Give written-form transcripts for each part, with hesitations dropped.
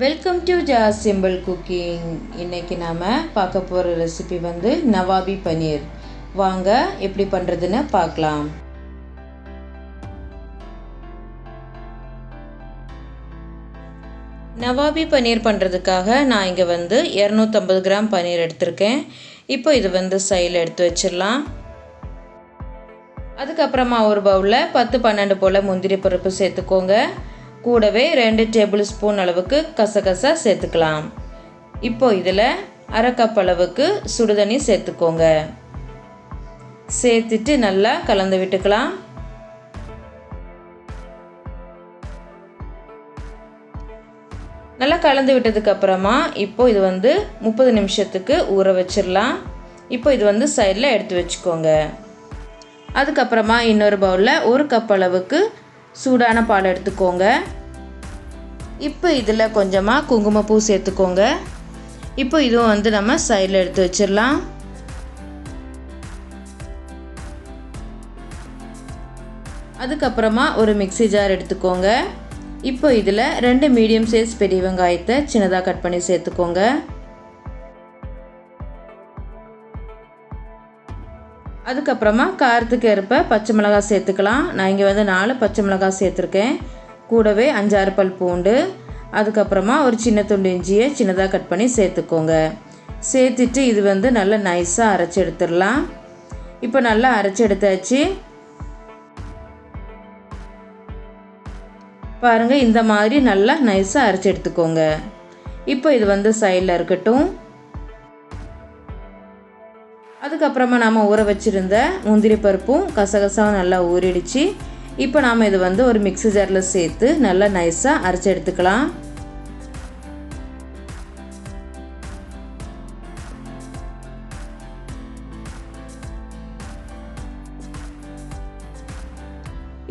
Welcome to simple cooking. இன்றைக்கி நாம் பார்க்க போகிற ரெசிபி வந்து நவாபி பனீர். வாங்க எப்படி பண்ணுறதுன்னு பார்க்கலாம். நவாபி பனீர் பண்ணுறதுக்காக நான் இங்கே வந்து 250 கிராம் பனீர் எடுத்திருக்கேன். இப்போ இது வந்து சைடில் எடுத்து வச்சிடலாம். அதுக்கப்புறமா ஒரு பவுலில் 10-12 போல் முந்திரி பருப்பு சேர்த்துக்கோங்க. கூடவே 2 டேபிள் ஸ்பூன் அளவுக்கு கசகசா சேர்த்துக்கலாம். இப்போ இதில் அரை கப் அளவுக்கு சுடுதண்ணி சேர்த்துக்கோங்க. சேர்த்துட்டு நல்லா கலந்து விட்டுக்கலாம். நல்லா கலந்து விட்டதுக்கு அப்புறமா இப்போ இது வந்து 30 நிமிஷத்துக்கு ஊற வச்சிடலாம். இப்போ இது வந்து சைடில் எடுத்து வச்சுக்கோங்க. அதுக்கப்புறமா இன்னொரு பவுலில் 1 கப் அளவுக்கு சூடான பால் எடுத்துக்கோங்க. இப்போ இதில் கொஞ்சமாக குங்குமப்பூ சேர்த்துக்கோங்க. இப்போ இதுவும் வந்து நம்ம சைடில் எடுத்து வச்சிடலாம். அதுக்கப்புறமா ஒரு மிக்ஸி ஜார் எடுத்துக்கோங்க. இப்போ இதில் 2 மீடியம் சைஸ் பெரிய வெங்காயத்தை சின்னதாக கட் பண்ணி சேர்த்துக்கோங்க. அதுக்கப்புறமா காரத்துக்கு ஏற்ப பச்சை மிளகாய் சேர்த்துக்கலாம். நான் இங்கே வந்து 4 பச்சை மிளகாய் சேர்த்துருக்கேன். கூடவே 5-6 பல் பூண்டு, அதுக்கப்புறமா ஒரு சின்ன துண்டு இஞ்சியை சின்னதாக கட் பண்ணி சேர்த்துக்கோங்க. சேர்த்துட்டு இது வந்து நல்லா நைஸாக அரைச்சி எடுத்துடலாம். இப்போ நல்லா அரைச்சி எடுத்தாச்சு. பாருங்கள், இந்த மாதிரி நல்லா நைஸாக அரைச்சி எடுத்துக்கோங்க. இப்போ இது வந்து சைடில் இருக்கட்டும். அதுக்கப்புறமா நாம் ஊற வச்சுருந்த முந்திரி பருப்பும் கசகசாவும் நல்லா ஊறிடுச்சு. இப்போ நாம் இது வந்து ஒரு மிக்ஸி ஜாரில் சேர்த்து நல்லா நைஸாக அரைச்சி எடுத்துக்கலாம்.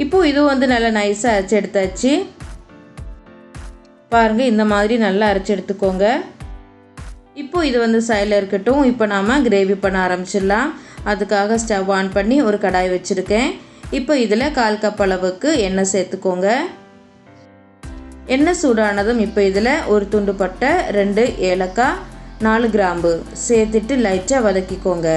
இப்போ இது வந்து நல்லா நைஸாக அரைச்சி எடுத்தாச்சு. பாருங்கள், இந்த மாதிரி நல்லா அரைச்சி எடுத்துக்கோங்க. இப்போ இது வந்து சைடில் இருக்கட்டும். இப்போ நாம் கிரேவி பண்ண ஆரம்பிச்சிடலாம். அதுக்காக ஸ்டவ் ஆன் பண்ணி ஒரு கடாய் வச்சுருக்கேன். இப்போ இதில் 1/4 கப் அளவுக்கு எண்ணெய் சேர்த்துக்கோங்க. எண்ணெய் சூடானதும் இப்போ இதில் ஒரு துண்டு பட்டை, 2 ஏலக்காய், 4 கிராம்பு சேர்த்துட்டு லைட்டாக வதக்கிக்கோங்க.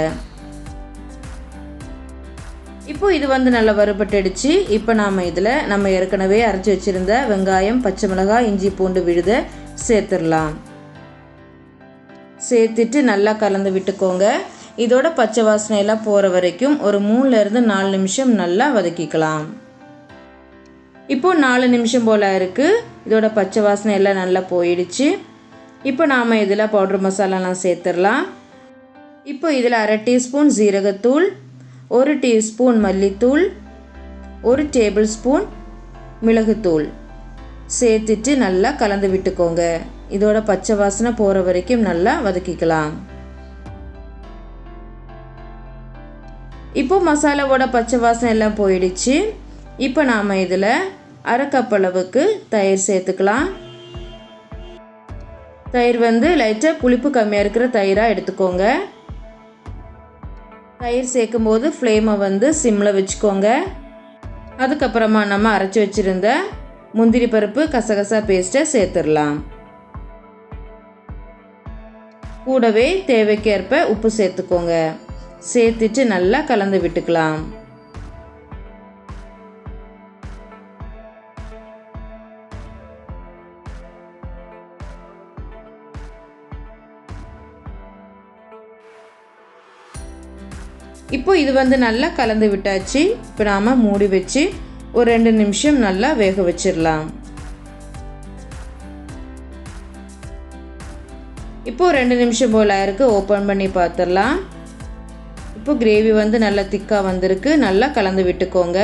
இப்போ இது வந்து நல்லா வறுபட்டுடுச்சு. இப்போ நாம் இதில் நம்ம ஏற்கனவே அரைச்சி வச்சுருந்த வெங்காயம், பச்சை மிளகாய், இஞ்சி பூண்டு விழுதை சேர்த்துடலாம். சேர்த்துட்டு நல்லா கலந்து விட்டுக்கோங்க. இதோட பச்சை வாசனையெல்லாம் போகிற வரைக்கும் ஒரு 3-4 நிமிஷம் நல்லா வதக்கிக்கலாம். இப்போது 4 நிமிஷம் போல் இருக்குது. இதோட பச்சை வாசனை எல்லாம் நல்லா போயிடுச்சு. இப்போ நாம் இதில் பவுடர் மசாலாலாம் சேர்த்துடலாம். இப்போ இதில் 1/2 டீஸ்பூன் ஜீரகத்தூள், 1 டீஸ்பூன் மல்லித்தூள், 1 டேபிள் ஸ்பூன் மிளகுத்தூள் சேர்த்துட்டு நல்லா கலந்து விட்டுக்கோங்க. இதோட பச்சை வாசனை போகிற வரைக்கும் நல்லா வதக்கிக்கலாம். இப்போ மசாலாவோட பச்சை வாசனை எல்லாம் போயிடுச்சு. இப்போ நாம் இதில் 1/2 கப் அளவுக்கு தயிர் சேர்த்துக்கலாம். தயிர் வந்து லைட்டாக புளிப்பு கம்மியாக இருக்கிற தயிராக எடுத்துக்கோங்க. தயிர் சேர்க்கும் போது ஃப்ளேமை வந்து சிம்மில் வச்சுக்கோங்க. அதுக்கப்புறமா நம்ம அரைச்சி வச்சுருந்த முந்திரி பருப்பு கசகசா பேஸ்ட்டை சேர்த்துடலாம். கூடவே தேவைக்கேற்ப உப்பு சேர்த்துக்கோங்க. சேர்த்துட்டு நல்லா கலந்து விட்டுக்கலாம். இப்போ இது வந்து நல்லா கலந்து விட்டாச்சு. இப்போ நாம் மூடி வச்சு ஒரு 2 நிமிஷம் நல்லா வேக வச்சிடலாம். இப்போது 2 நிமிஷம் போல் ஆயிருக்கு. ஓப்பன் பண்ணி பார்த்துடலாம். இப்போ கிரேவி வந்து நல்லா திக்காக வந்திருக்கு. நல்லா கலந்து விட்டுக்கோங்க.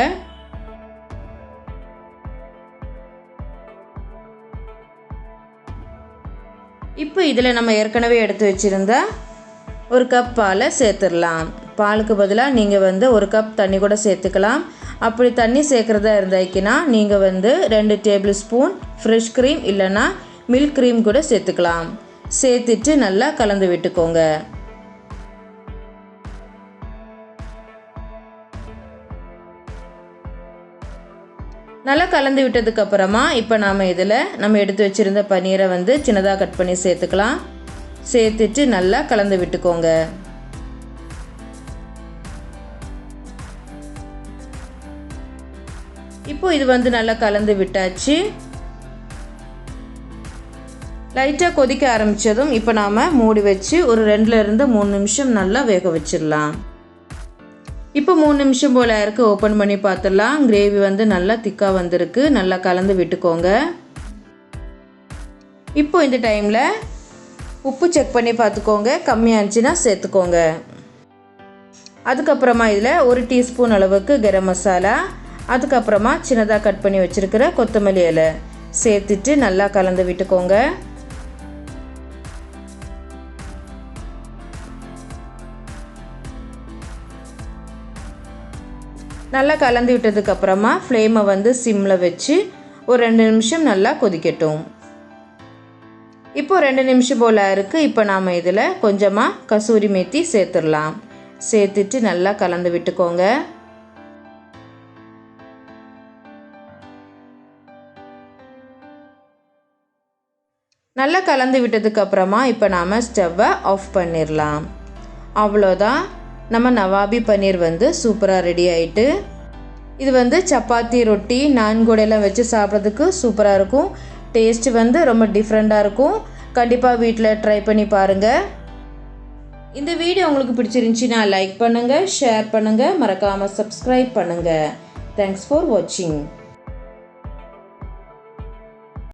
இப்போ இதில் நம்ம ஏற்கனவே எடுத்து வச்சுருந்தா 1 கப் பாலை சேர்த்துடலாம். பாலுக்கு பதிலாக நீங்கள் வந்து 1 கப் தண்ணி கூட சேர்த்துக்கலாம். அப்படி தண்ணி சேர்க்குறதா இருந்தாக்கினா நீங்கள் வந்து 2 டேபிள் ஸ்பூன் ஃப்ரெஷ் க்ரீம் இல்லைன்னா மில்க் க்ரீம் கூட சேர்த்துக்கலாம். சேர்த்துட்டு நல்லா கலந்து விட்டுக்கோங்க. நல்லா கலந்து விட்டதுக்கப்புறமா இப்போ நாம் இதில் நம்ம எடுத்து வச்சுருந்த பன்னீரை வந்து சின்னதாக கட் பண்ணி சேர்த்துக்கலாம். சேர்த்துட்டு நல்லா கலந்து விட்டுக்கோங்க. இப்போ இது வந்து நல்லா கலந்து விட்டாச்சு. லைட்டாக கொதிக்க ஆரம்பித்ததும் இப்போ நாம் மூடி வச்சு ஒரு 2லேருந்து 3 நிமிஷம் நல்லா வேக வச்சிடலாம். இப்போ 3 நிமிஷம் போல் இருக்குது. ஓப்பன் பண்ணி பார்த்துடலாம். கிரேவி வந்து நல்லா திக்காக வந்திருக்கு. நல்லா கலந்து விட்டுக்கோங்க. இப்போ இந்த டைமில் உப்பு செக் பண்ணி பார்த்துக்கோங்க. கம்மியாக இருந்துச்சுன்னா சேர்த்துக்கோங்க. அதுக்கப்புறமா இதில் 1 டீஸ்பூன் அளவுக்கு கரம் மசாலா, அதுக்கப்புறமா சின்னதாக கட் பண்ணி வச்சுருக்கிற கொத்தமல்லி இலை சேர்த்துட்டு நல்லா கலந்து விட்டுக்கோங்க. நல்லா கலந்து விட்டதுக்கப்புறமா ஃப்ளேமை வந்து சிம்மில் வச்சு ஒரு 2 நிமிஷம் நல்லா கொதிக்கட்டும். இப்போ 2 நிமிஷம் போல் இருக்குது. இப்போ நாம் இதில் கொஞ்சமாக கசூரி மேத்தி சேர்த்துடலாம். சேர்த்துட்டு நல்லா கலந்து விட்டுக்கோங்க. நல்லா கலந்து விட்டதுக்கப்புறமா இப்போ நாம் ஸ்டவ்வை ஆஃப் பண்ணிடலாம். அவ்வளோதான், நம்ம நவாபி பன்னீர் வந்து சூப்பராக ரெடி ஆகிட்டு. இது வந்து சப்பாத்தி, ரொட்டி, நான் கூடையெல்லாம் வச்சு சாப்பிட்றதுக்கு சூப்பராக இருக்கும். டேஸ்ட்டு வந்து ரொம்ப டிஃப்ரெண்ட்டாக இருக்கும். கண்டிப்பாக வீட்டில் ட்ரை பண்ணி பாருங்கள். இந்த வீடியோ உங்களுக்கு பிடிச்சிருந்துச்சின்னா லைக் பண்ணுங்கள், ஷேர் பண்ணுங்கள், மறக்காமல் சப்ஸ்கிரைப் பண்ணுங்கள். தேங்க்ஸ் ஃபார் வாட்சிங்.